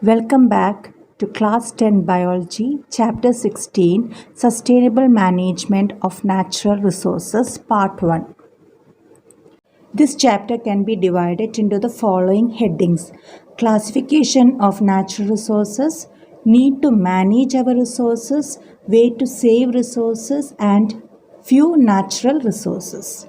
Welcome back to Class 10 Biology, Chapter 16 Sustainable Management of Natural Resources, Part 1. This chapter can be divided into the following headings: classification of natural resources, need to manage our resources, way to save resources, and few natural resources.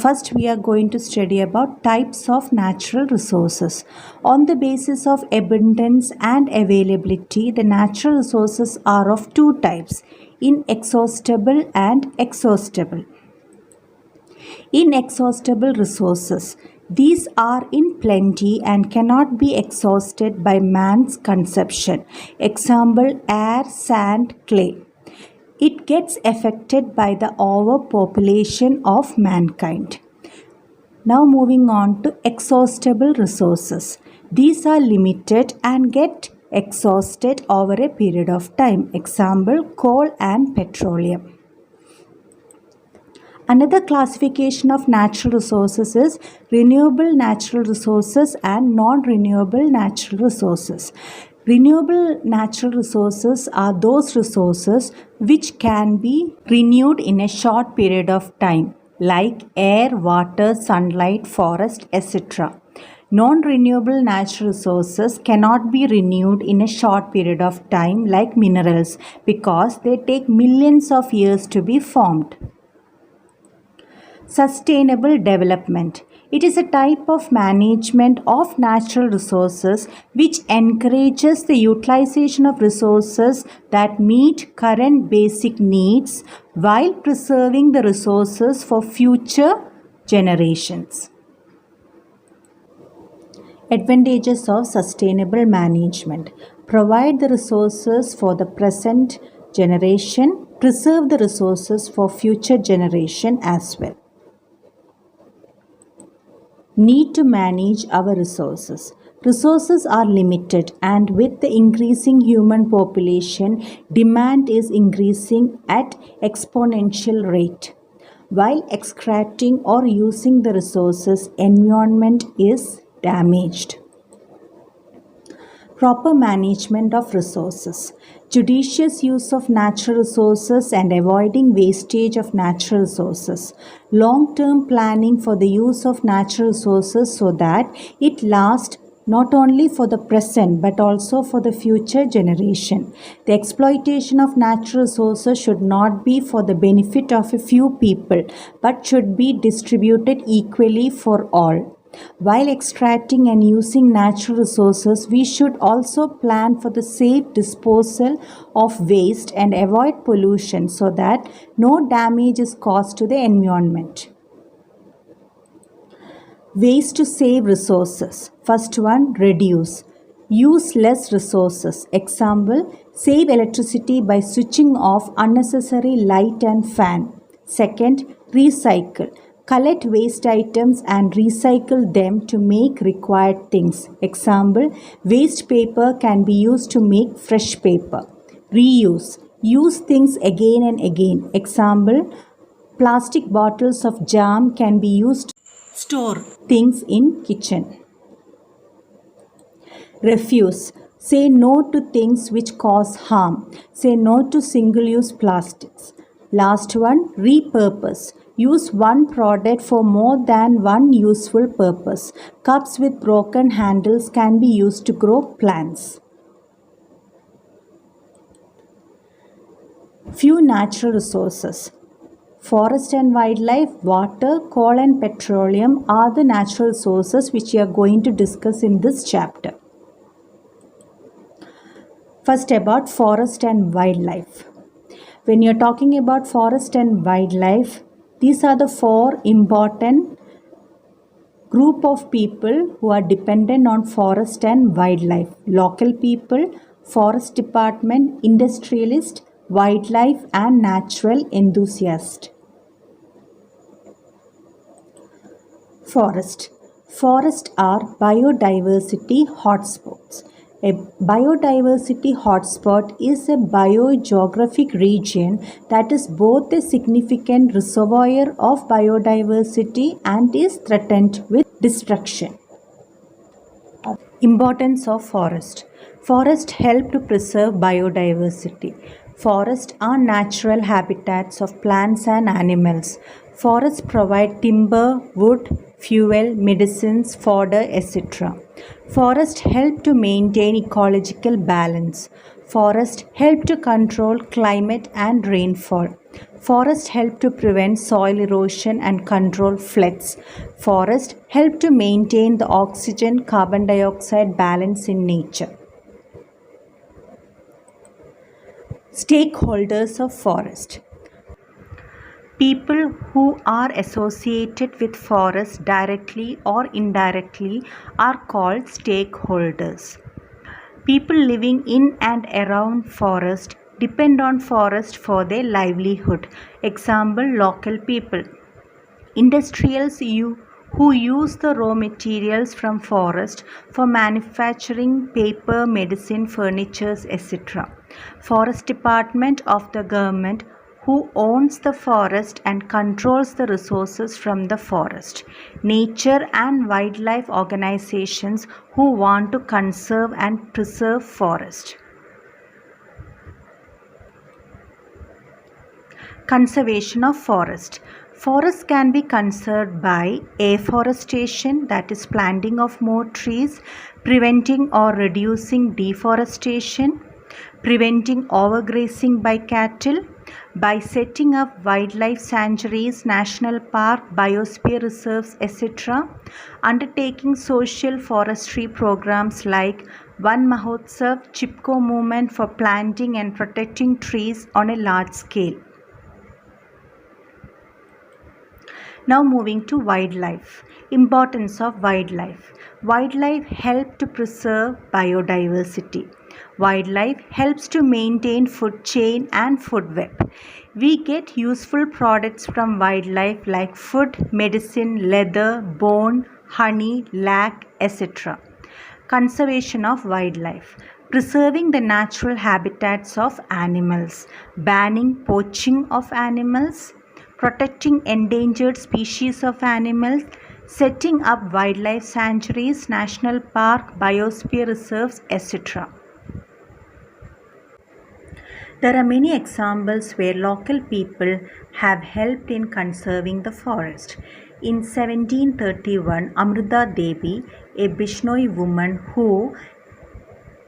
First, we are going to study about types of natural resources. On the basis of abundance and availability, the natural resources are of two types: inexhaustible and exhaustible. Inexhaustible resources. These are in plenty and cannot be exhausted by man's consumption. Example: air, sand, clay. It gets affected by the overpopulation of mankind. Now moving on to exhaustible resources. These are limited and get exhausted over a period of time. Example: coal and petroleum. Another classification of natural resources is renewable natural resources and non-renewable natural resources. Renewable natural resources are those resources which can be renewed in a short period of time, like air, water, sunlight, forest, etc. Non-renewable natural resources cannot be renewed in a short period of time, like minerals, because they take millions of years to be formed. Sustainable development. It is a type of management of natural resources which encourages the utilization of resources that meet current basic needs while preserving the resources for future generations. Advantages of sustainable management. Provide the resources for the present generation, preserve the resources for future generation as well. Need to manage our resources. Resources are limited, and with the increasing human population, demand is increasing at exponential rate. While extracting or using the resources, environment is damaged. Proper management of resources. Judicious use of natural resources and avoiding wastage of natural resources. Long-term planning for the use of natural resources so that it lasts not only for the present but also for the future generation. The exploitation of natural resources should not be for the benefit of a few people but should be distributed equally for all. While extracting and using natural resources, we should also plan for the safe disposal of waste and avoid pollution so that no damage is caused to the environment. Ways to save resources. First one, reduce. Use less resources. Example, save electricity by switching off unnecessary light and fan. Second, recycle. Collect waste items and recycle them to make required things. Example, waste paper can be used to make fresh paper. Reuse. Use things again and again. Example, plastic bottles of jam can be used to store things in kitchen. Refuse. Say no to things which cause harm. Say no to single-use plastics. Last one, repurpose. Use one product for more than one useful purpose. Cups with broken handles can be used to grow plants. Few natural resources. Forest and wildlife, water, coal and petroleum are the natural resources which we are going to discuss in this chapter. First, about forest and wildlife. When you are talking about forest and wildlife, these are the four important group of people who are dependent on forest and wildlife: local people, forest department, industrialist, wildlife and natural enthusiast. Forest. Forests are biodiversity hotspots. A biodiversity hotspot is a biogeographic region that is both a significant reservoir of biodiversity and is threatened with destruction. Importance of forest. Forests help to preserve biodiversity. Forests are natural habitats of plants and animals. Forests provide timber, wood, fuel, medicines, fodder, etc. Forests help to maintain ecological balance. Forests help to control climate and rainfall. Forests help to prevent soil erosion and control floods. Forests help to maintain the oxygen carbon dioxide balance in nature. Stakeholders of forest. People who are associated with forests directly or indirectly are called stakeholders. People living in and around forest depend on forest for their livelihood. Example, local people. Industrials who use the raw materials from forest for manufacturing paper, medicine, furniture, etc. Forest department of the government who owns the forest and controls the resources from the forest. Nature and wildlife organizations who want to conserve and preserve forest. Conservation of forest. Forests can be conserved by afforestation, that is planting of more trees, preventing or reducing deforestation, preventing overgrazing by cattle, by setting up wildlife sanctuaries, national park, biosphere reserves, etc., undertaking social forestry programs like Van Mahotsav, Chipko movement for planting and protecting trees on a large scale. Now moving to wildlife. Importance of wildlife. Wildlife help to preserve biodiversity. Wildlife helps to maintain food chain and food web. We get useful products from wildlife like food, medicine, leather, bone, honey, lac, etc. Conservation of wildlife. Preserving the natural habitats of animals. Banning poaching of animals. Protecting endangered species of animals, setting up wildlife sanctuaries, national park, biosphere reserves, etc. There are many examples where local people have helped in conserving the forest. In 1731, Amrita Devi, a Bishnoi woman who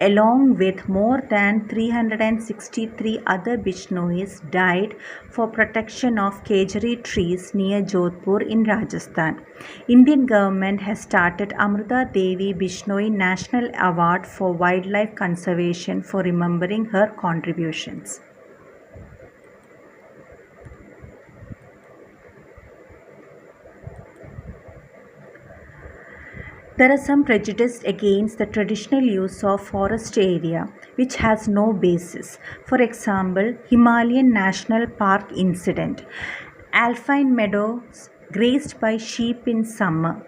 along with more than 363 other Bishnois, died for protection of Kejari trees near Jodhpur in Rajasthan. Indian government has started Amrita Devi Bishnoi National Award for Wildlife Conservation for remembering her contributions. There are some prejudice against the traditional use of forest area which has no basis. For example, Himalayan National Park incident. Alpine meadows grazed by sheep in summer.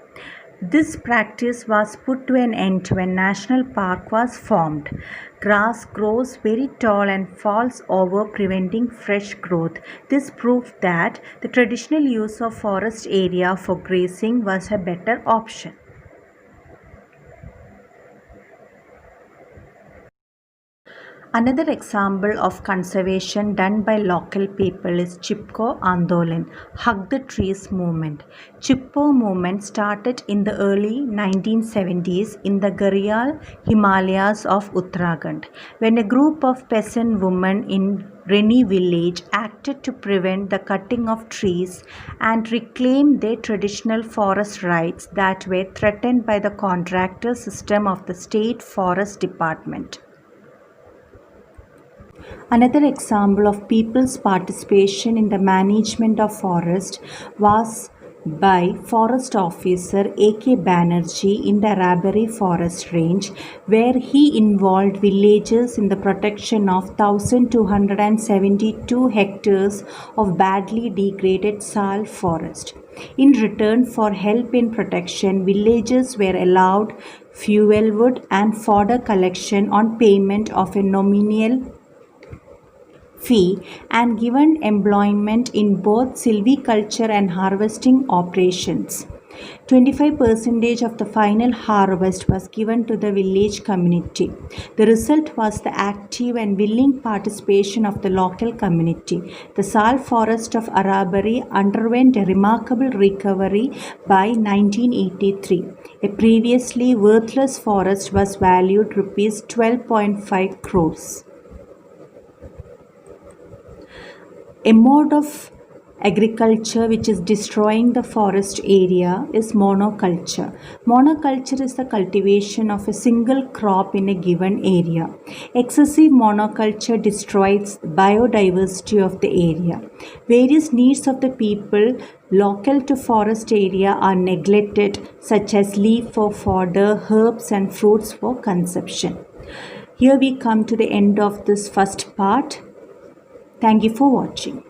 This practice was put to an end when National Park was formed. Grass grows very tall and falls over, preventing fresh growth. This proved that the traditional use of forest area for grazing was a better option. Another example of conservation done by local people is Chipko Andolan, Hug the Trees movement. Chipko movement started in the early 1970s in the Garhwal Himalayas of Uttarakhand, when a group of peasant women in Reni village acted to prevent the cutting of trees and reclaim their traditional forest rights that were threatened by the contractor system of the State Forest Department. Another example of people's participation in the management of forest was by Forest Officer A.K. Banerjee in the Rabari Forest Range, where he involved villagers in the protection of 1,272 hectares of badly degraded sal forest. In return for help in protection, villagers were allowed fuel wood and fodder collection on payment of a nominal fee and given employment in both silviculture and harvesting operations. 25% of the final harvest was given to the village community. The result was the active and willing participation of the local community. The Sal forest of Arabari underwent a remarkable recovery by 1983. A previously worthless forest was valued rupees 12.5 crores. A mode of agriculture which is destroying the forest area is monoculture. Monoculture is the cultivation of a single crop in a given area. Excessive monoculture destroys biodiversity of the area. Various needs of the people local to forest area are neglected, such as leaf for fodder, herbs and fruits for consumption. Here we come to the end of this first part. Thank you for watching.